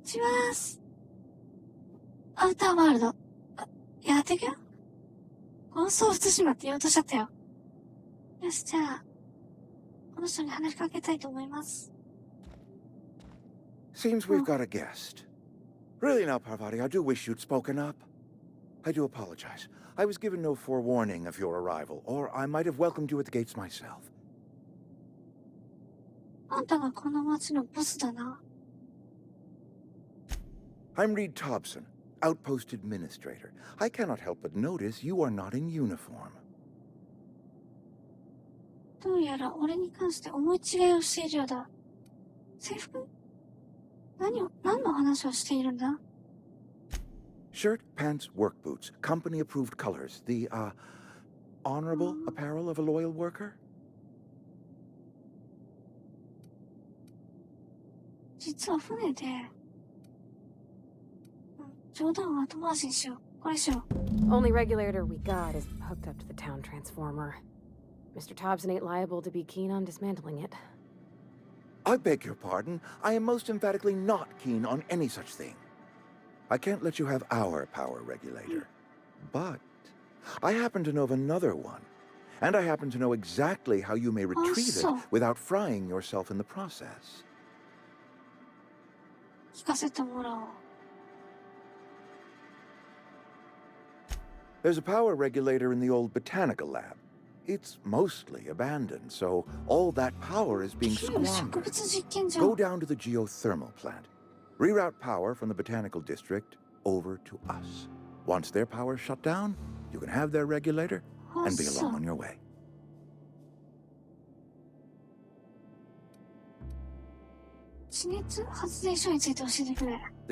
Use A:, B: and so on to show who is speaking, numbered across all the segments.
A: します。アウターワールド。やっていくよ。ゴースト・オブ・ツシマって言おうとしちゃったよ。よし、じゃあ、この人に話しかけたいと思います。
B: Seems we've got a guest. Really now, Parvati, I do wish you'd spoken up. I do apologize. I was given no forewarning of your arrival, or I might have welcomed you at the gates myself.
A: あんたがこの町のボスだな。
B: I'm Reed Thompson, Outpost Administrator. I cannot help but notice you are not in uniform.
A: どうやら俺に関して思い違いをしているようだ。制服？何の話をしているんだ？
B: Shirt, pants, work boots, company-approved colors. The, honorable apparel of a loyal worker?
A: 実は船で、冗談は後回しにしよう。これしよう。
C: Only regulator we got is hooked up to the town transformer. Mr. Thompson ain't liable to be keen on dismantling it.
B: I beg your pardon. I am most emphatically not keen on any such thing. I can't let you have our power regulator. But I happen to know of another one. And I happen to know exactly how you may retrieve it without frying yourself in the process.
A: 聞かせてもらおう。
B: There's a power regulator in the old botanical lab. It's mostly abandoned, so all that power is being squandered. Go down to the geothermal plant. Reroute power from the botanical district over to us. Once their power's shut down, you can have their regulator and be along on your way. The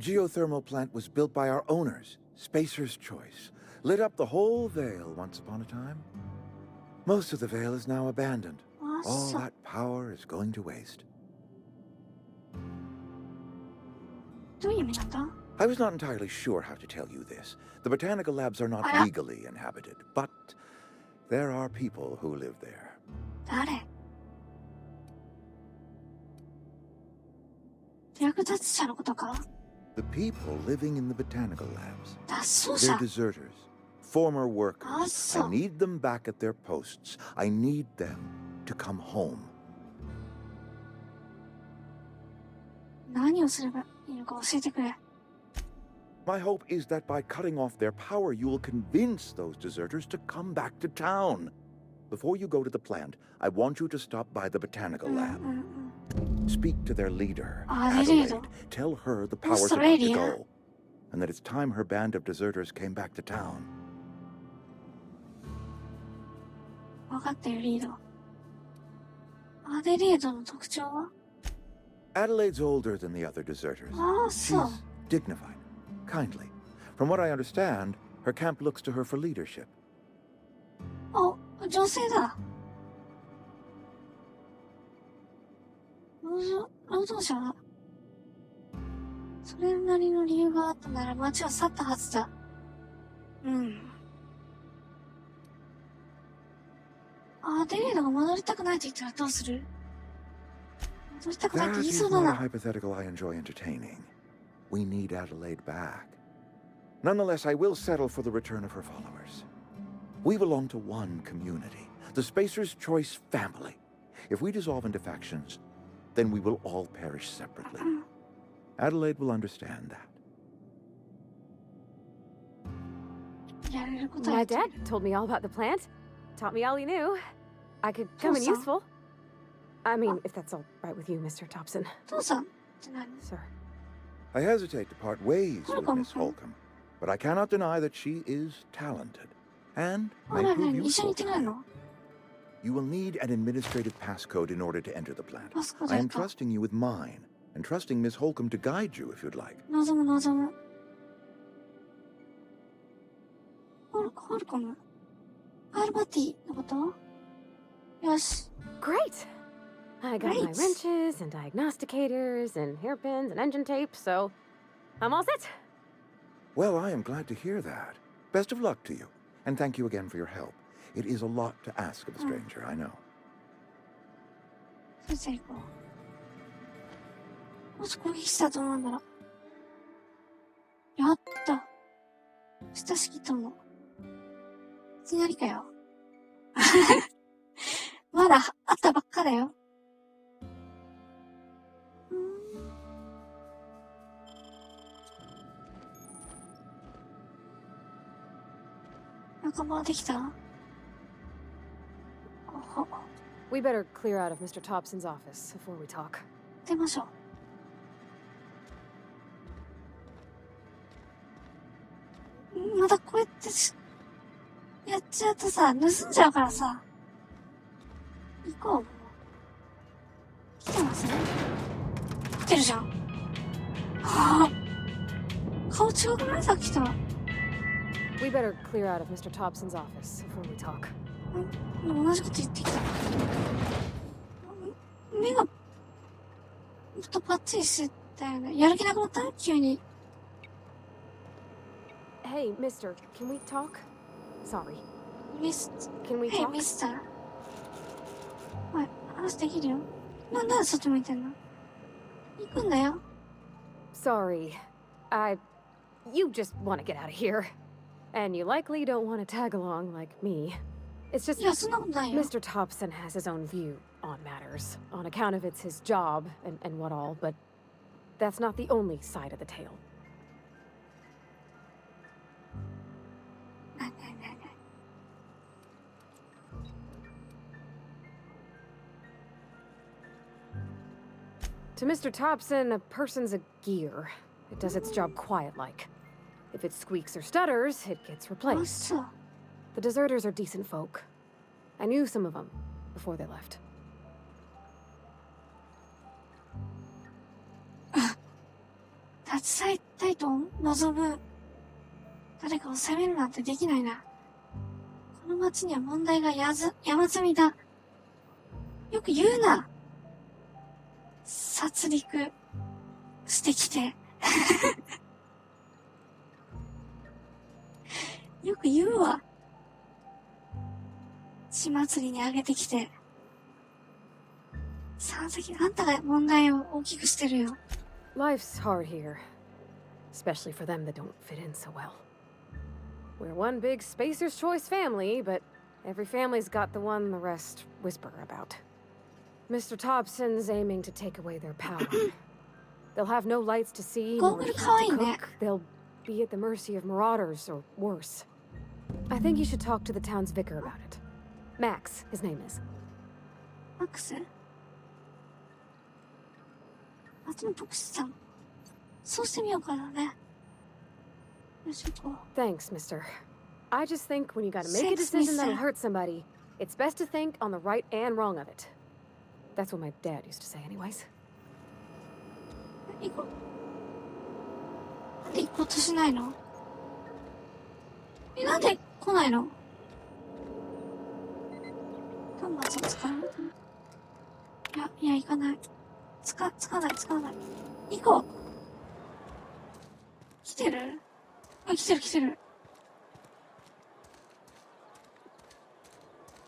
B: geothermal plant was built by our owners, Spacer's Choice. Lit up the whole Vale once upon a time. Most of the Vale is now abandoned. All that power is going to waste. I was not entirely sure how to tell you this. The botanical labs are not legally inhabited, but there are people who live there. The people living in the botanical labs. They're deserters. Former workers. I need them back at their posts. I need them to come home. My hope is that by cutting off their power, you will convince those deserters to come back to town. Before you go to the plant, I want you to stop by the botanical lab. Speak to their leader, Adelaide. Tell her the power's about to go, and that it's time her band of deserters came back to town. Adelaide's older than the other deserters. She's dignified, kindly. From what I understand, her camp looks to her for leadership.
A: Oh, 女性だ。労働者はそれなりの理由があったなら町は去ったはずだ。アデレードが戻りたくないと言ったらどうする？戻りたくないって言いそうだな。
B: That is not a hypothetical I enjoy entertaining. We need Adelaide back. Nonetheless, I will settle for the return of her followers. We belong to one community, the Spacer's Choice family. If we dissolve into factions, then we will all perish separately. Adelaide will understand that.
C: My dad told me all about the plant. Taught me all he knew. I could come in useful. I mean, if that's all right with you, Mr. Thompson. Sir.
B: I hesitate to part ways with Miss Holcomb, but I cannot deny that she is talented, and may prove useful. You will need an administrative passcode in order to enter the plant. I am trusting you with mine, and trusting Miss Holcomb to guide you if you'd like.
A: Holcomb.
C: Great! I got my wrenches and diagnosticators and hairpins and engine tape, so I'm all set.
B: Well, I am glad to hear that. Best of luck to you, and thank you again for your help. It is a lot to ask of a stranger, I know.
A: やった。親しき友。いきなりかよ。まだ会ったばっかだよ。仲間できた？
C: We better clear out of Mr. Thompson's office before we talk.
A: 出ましょう。またこうやってやっちゃうとさ、盗んじゃうからさ。行こう。来てますね。来てるじゃん。はぁ。顔違くない？さっきと。
C: We better clear out of Mr. Thompson's office before we talk.
A: 同じこと言ってきた。目が、もっとパッチリしてたよね。やる気なくなった？急に。
C: Hey, mister, can we talk? Sorry. Can we
A: Hey,
C: talk?
A: ミスター。はい、話できるよ。なんでそっち向いてんの？行くんだよ。
C: Sorry. You just want to get out of here. And you likely don't want to tag along like me. It's just
A: いや、そんなことないよ。
C: Mr. Thompson has his own view on matters, on account of it's his job and what all, but that's not the only side of the tale.
A: なになになに。
C: To Mr. Thompson, a person's a gear. It does its job quiet-like. If it squeaks or stutters, it gets
A: あ、
C: replaced.
A: そう。
C: The deserters are decent folk. I knew some of them before they left.
A: 立ち去りたいと望む誰かを責めるなんてできないな。この町には問題が山積みだ。よく言うな。殺戮してきて。よく言うわ。血祭りにあげてきて。さあ先あんたが問題を大きくしてるよ。
C: Life's hard here, especially for them that don't fit in so well. We're one big Spacer's Choice family, but every family's got the one the rest whisper about. Mr. Thompson's aiming to take away their power. They'll have no lights to see, nor heat to cook. They'll be at the mercy of marauders, or worse. I think you should talk to the town's vicar about it. Max, his name is.
A: マックス？町の牧師さん。そうしてみようかなね。よし、行こう。
C: Thanks, mister. I just think when you gotta make a decision that'll hurt somebody, it's best to think on the right and wrong of it. That's what my dad used to say anyways.
A: 行こう。なんで行こうとしないの？なんで来ないの？端末を使う？いや、行かない。使わない。行こう。来てる？あ、来てる。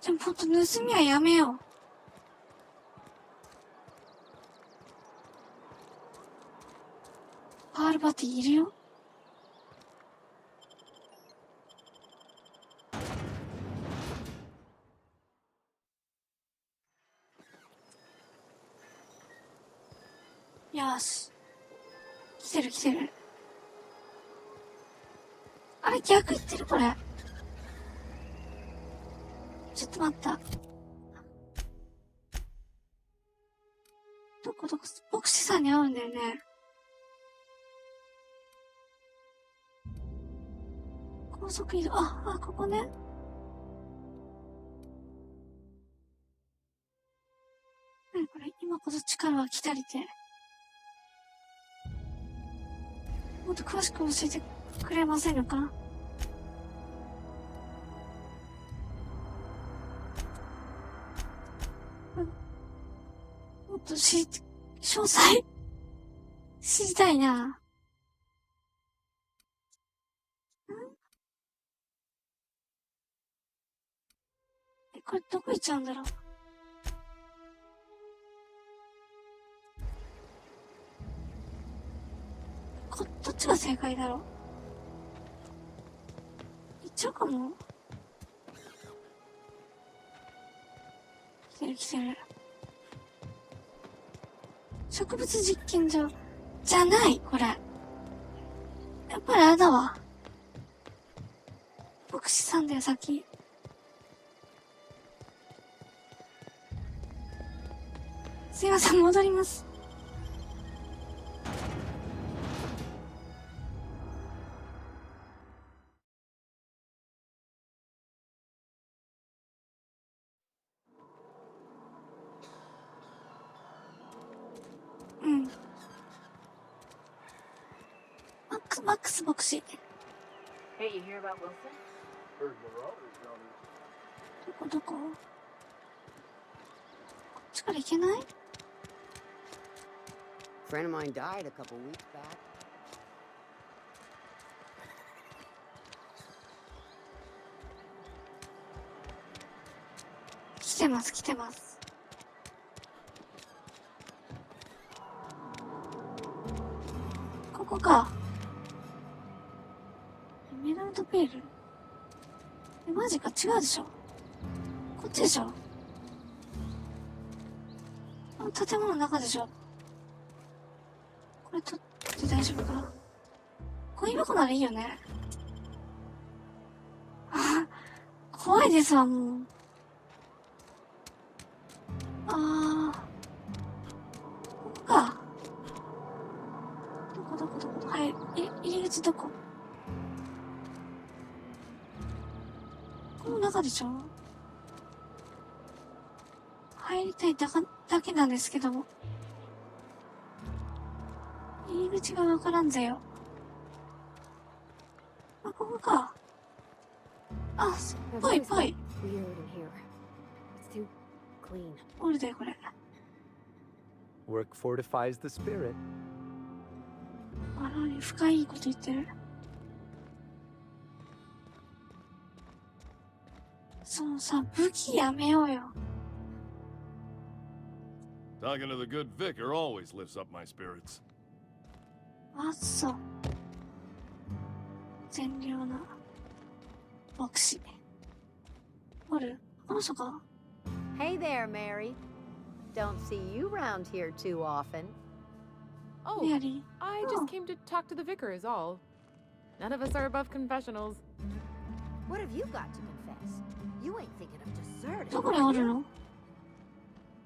A: じゃあ、ほんと盗みはやめよう。パールパティいるよ。よし。来てる。あれ、逆言ってるこれ。ちょっと待った。どこ、牧師さんに会うんだよね。高速移動、ここね。何これ、今こそ力が来たりて。もっと詳しく教えてくれませんのか？もっと詳細知りたいな。これどこ行っちゃうんだろう。どっちが正解だろう。チョコも来てる来てる。植物実験場じゃないこれ。やっぱりあれだわ。牧師さんだよ、さっき。すいません、戻ります。うん。マックス牧師。
C: Hey, you hear about Wilson?
A: どここっちから行けない？
D: Friend of mine died a couple weeks back.
A: 来てます来てます。ここか。エメラルドペール。マジか、違うでしょ。こっちでしょ。あの建物の中でしょ。これ取って大丈夫かな。ゴミ箱ならいいよね。あ、怖いですわ、もう。ここか。どこ。はい、入り口どこ？この中でしょ？入りたいだけなんですけども。入り口がわからんぜよ。あ、ここか。あ、ぽい。おるだよ、これ。
E: Work fortifies the spirit.
A: あら、深いこと言ってる。そうさ、武器やめようよ。
F: Talking to the good vicar always lifts up my spirits.
A: あ、そう。善良な牧師。おる？この人か？
D: Hey there, Mary. Don't see you round here too often.
C: Oh,
A: メアリー。
C: I just came to talk to the vicar is all. None of us are above confessionals.
D: What have you got to confess? You ain't thinking of
A: どこ
D: deserting.
A: におるの？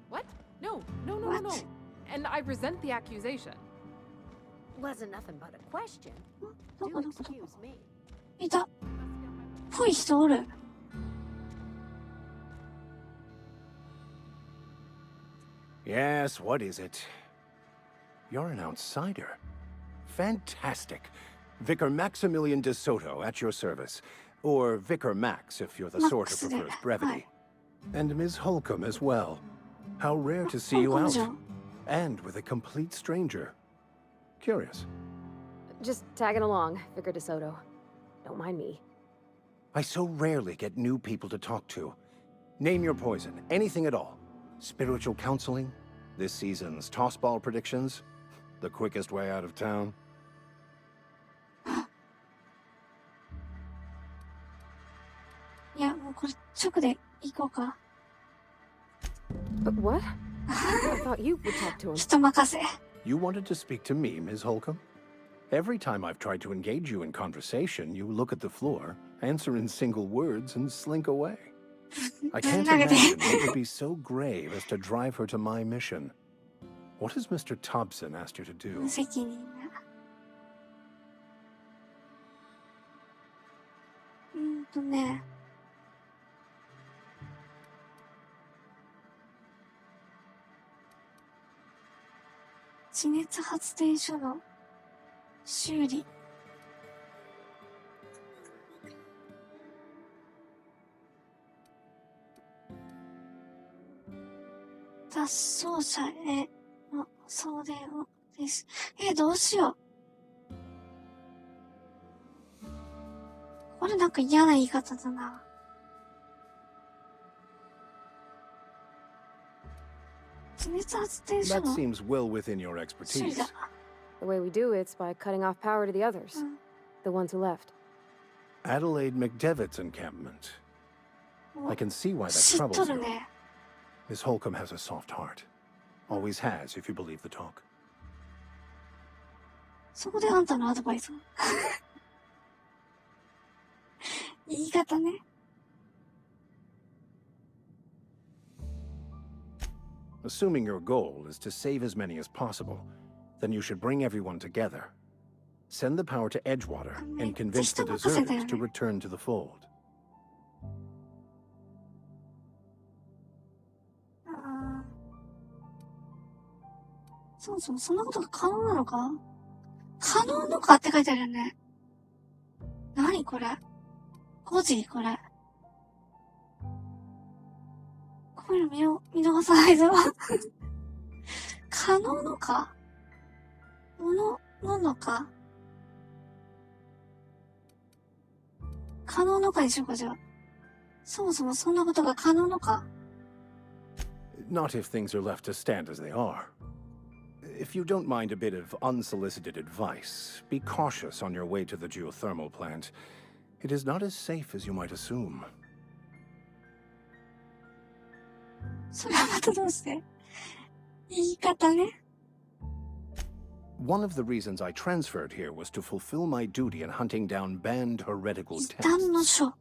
C: What? No.
A: What?
C: And I resent the accusation.
D: Wasn't nothing but a question.
A: ど
D: Do
A: こ
D: excuse me.
A: いた。ぽい人おる。
G: Yes, what is it? You're an outsider. Fantastic. Vicar Maximilian de Soto at your service. Or Vicar Max if you're the sort who prefers brevity. And Ms. Holcomb as well. How rare to see you out. And with a complete stranger. Curious.
C: Just tagging along, Vicar DeSoto. Don't mind me.
G: I so rarely get new people to talk to. Name your poison, anything at all. Spiritual counseling, this season's tossball predictions, the quickest way out of town.
A: いや、もうこれ直で行こうか。
C: But what? I thought you would talk to him.
A: 人任せ。
G: You wanted to speak to me, Ms. Holcomb? Every time I've tried to engage you in conversation, you look at the floor, answer in single words, and slink away. I can't imagine what would be so grave as to drive her to my mission. What has Mr. Thompson asked you to do?
A: 無責任な。ね。地熱発電所の修理。脱走者への送電をです。どうしよう。これなんか嫌な言い方だな。地熱発電所
G: That
A: の
G: seems well within your
A: 修理
G: expertise.
A: だ。
C: The way we do it's by cutting off power to the others, the ones who left.
G: Adelaide McDevitt's encampment. I can see why that
A: 知っ
G: troubles
A: とる
G: you.
A: ね。
G: Miss Holcomb has a soft heart. Always has, if you believe the talk.
A: そこであんたのアドバイス。言い方ね。
G: Assuming your goal is to save as many as possible, then you should bring everyone together. Send the power to Edgewater and convince the deserters to return to the fold.
A: そもそもそんなことが可能なのか？可能のかって書いてあるよね。何これ？5時これ。こういうの見逃さないぞ。可能のか？のか？可能のかにしようか、じゃあ。そもそもそんなことが可能のか？
G: Not if things are left to stand as they are. If you don't mind a bit of unsolicited advice, be cautious on your way to the geothermal plant. It is not as safe as you might assume.
A: それはまたどうして？言い方ね。
G: One of the reasons I transferred here was to fulfill my duty in hunting down banned heretical
A: 異端の
G: texts.
A: 書。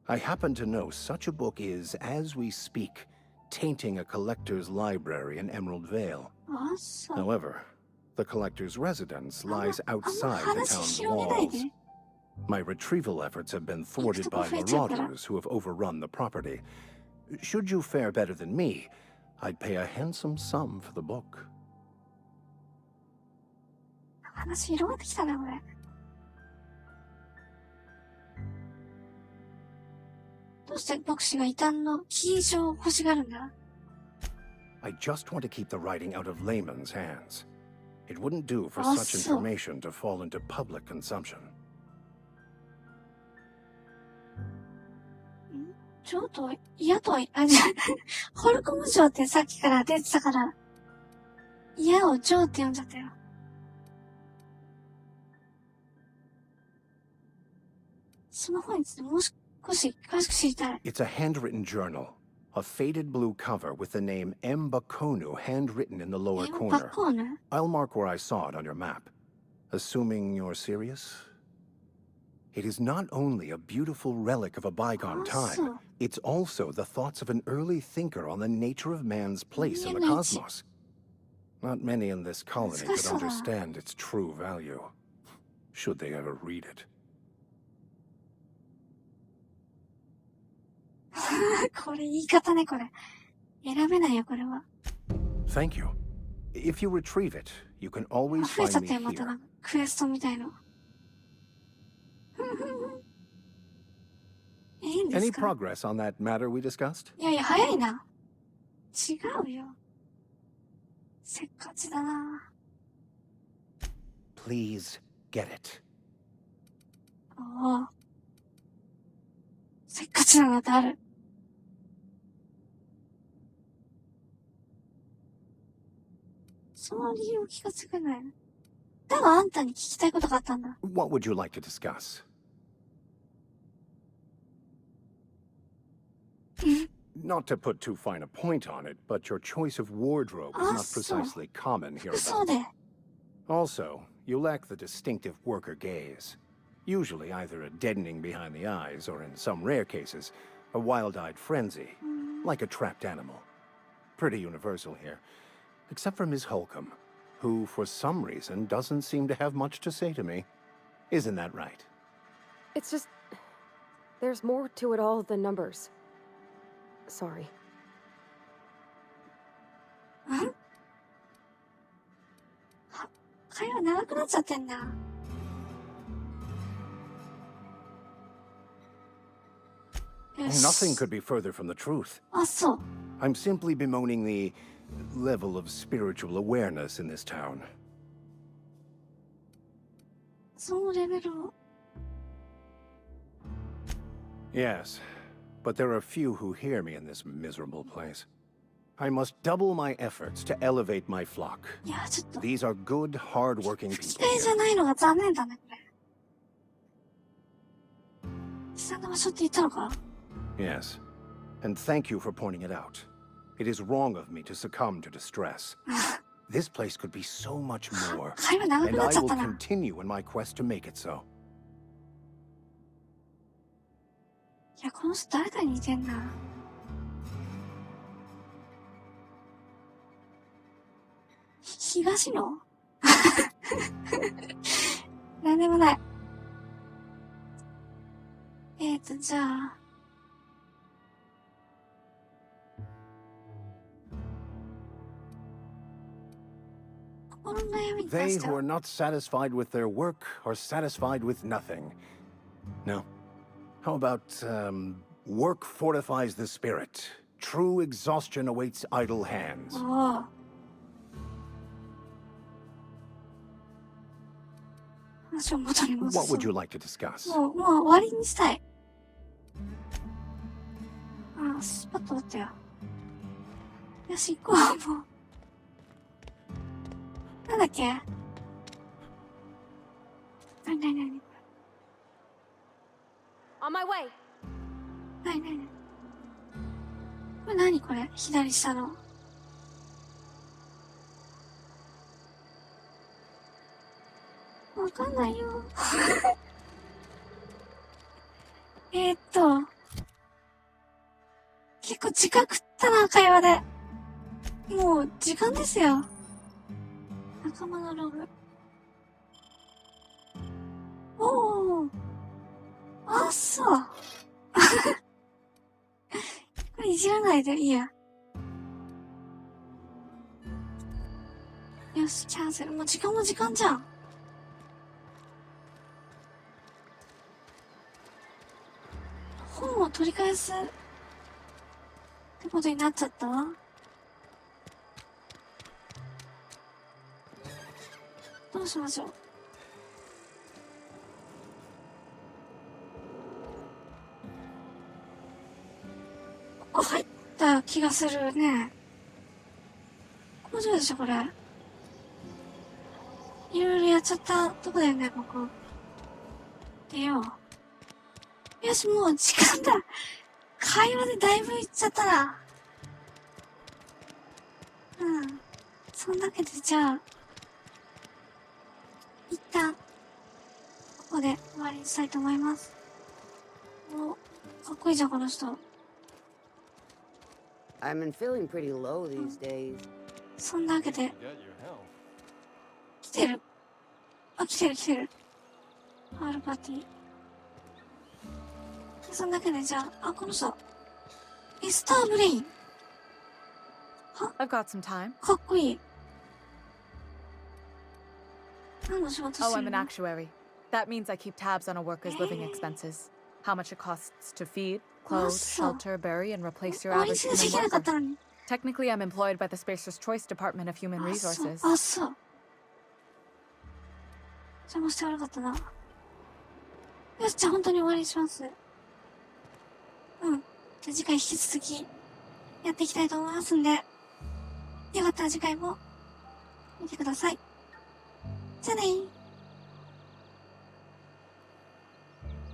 G: I happen to know such a book is, as we speak, tainting a collector's library in Emerald Vale.
A: あ、そう。
G: However, the collector's residence lies outside the
A: 話
G: town's
A: 広げない
G: walls.
A: で。
G: My retrieval efforts have been thwarted by marauders who have overrun the property. Should you fare better than me, I'd pay a handsome sum for the book.
A: 話広がってきたな、これ。どうして牧師が異端の記事を欲しがるんだ？
G: I just want to keep the writing out of layman's hands. It wouldn't do for
A: Ah,
G: such
A: so.
G: information to fall into public consumption.
A: ちょっと、嫌とは、あ、じゃあ、ホルコム城ってさっきから出てたから、嫌を城って呼んじゃったよ。その本についてもう少し詳しく知りたい。
G: It's a handwritten journal, a faded blue cover with the name M. Bakonu handwritten in the lower
A: バ
G: corner.
A: コーヌ？
G: I'll mark where I saw it on your map. Assuming you're serious? It is not only a beautiful relic of a bygone time,
A: so.
G: it's also the thoughts of an early thinker on the nature of man's place in the cosmos. Not many in this colony could
A: so.
G: understand its true value, should they ever read it.
A: これ言い方ね、これ。選べないよ、これは。
G: Thank you. If you retrieve it, you can
A: あ、
G: always
A: 増えちゃ
G: find
A: ったよ、
G: me
A: また
G: here.
A: なんか、クエストみたいの。いいんで
G: Any
A: すか？
G: progress on that matter we discussed?
A: いやいや、早いな。違うよ。せっかちだな。
G: Please get it.
A: おお。せっかちなのってある。その理由を聞かせてくれないの？だがあんたに聞きたいことがあったんだ。
G: What would you like to discuss? Not to put too fine a point on it, but your choice of wardrobe is
A: Ah,
G: not
A: so.
G: precisely common
A: 服装
G: hereabouts.
A: で。
G: Also, you lack the distinctive worker gaze. Usually either a deadening behind the eyes, or in some rare cases, a wild-eyed frenzy, like a trapped animal. Pretty universal here, except for Miss Holcomb, who, for some reason, doesn't seem to have much to say to me. Isn't that right?
C: It's just... there's more to it all than numbers. Sorry.
A: 会話長くなっちゃってんだ。よし。
G: Nothing could be further from the truth.
A: あ、そう。
G: I'm simply bemoaning the level of spiritual awareness in this town.
A: そのレベルを。
G: Yes, but there are few who hear me in this miserable place. I must double my efforts to elevate my flock.
A: いや、ちょっと。
G: These are good, hard-working
A: 吹き
G: people
A: 替えじゃ
G: here.
A: ないのが残念だね、これ。悲惨な場所って言ったのか？
G: Yes. And thank you for pointing it out. It is wrong of me to succumb to distress. This place could be so much more.
A: 会話長く
G: And
A: なっ
G: I
A: ちゃっ
G: will
A: たな。
G: continue in my quest to make it so.
A: いや、この人誰かに似てんな。東野なんでもない。じゃあ。心の悩みに関
G: They
A: して
G: who
A: は
G: are not satisfied with their work are satisfied with nothing. No. How about, work fortifies the spirit. True exhaustion awaits idle hands.
A: おお。話を元に戻
G: What
A: そう。
G: would you like to discuss?
A: もう終わりにしたい。ああ、スパッと終わったよ。よし、行こう、もう。なんだっけ？なに
C: On my way!
A: これ何これ？左下の。わかんないよ。結構時間食ったな、会話で。もう、時間ですよ。仲間のログ。おー。あ、そう。これいじらないでいいや。よし、キャンセル。もう時間も時間じゃん。本を取り返すってことになっちゃったわ。どうしましょう。ここ入った気がするね。工場でしょ、これ。いろいろやっちゃったとこだよね、ここ。出よう。よし、もう時間だ。会話でだいぶいっちゃったな。うん。そんだけで、じゃあ、一旦、ここで終わりにしたいと思います。お、かっこいいじゃん、この人。
H: I've been feeling pretty low these days.
A: そんなわけで、
F: Get your health.
A: 来てる。あ、来てる。ハールパーティー。そんだけで、じゃあ、この人。スターブレイン。
I: I've got some time.
A: かっこいい。何の仕事して
I: Oh,
A: る
I: I'm
A: の？
I: an actuary. That means I keep tabs on a worker's living expenses. How much it costs to feed, clothe,
A: Awesome.
I: shelter, bury, and replace your
A: 終わり
I: average
A: にし
I: human
A: なきゃいけなかっ
I: worker.
A: たのに。
I: Technically, I'm employed by the Spacer's Choice Department of Human
A: あ、そう。
I: Resources.
A: あ、そう。邪魔して悪かったな。よし、じゃあ本当に終わりにします。うん。じゃあ次回引き続きやっていきたいと思いますんで、よかったら次回も見てください。じゃあねー。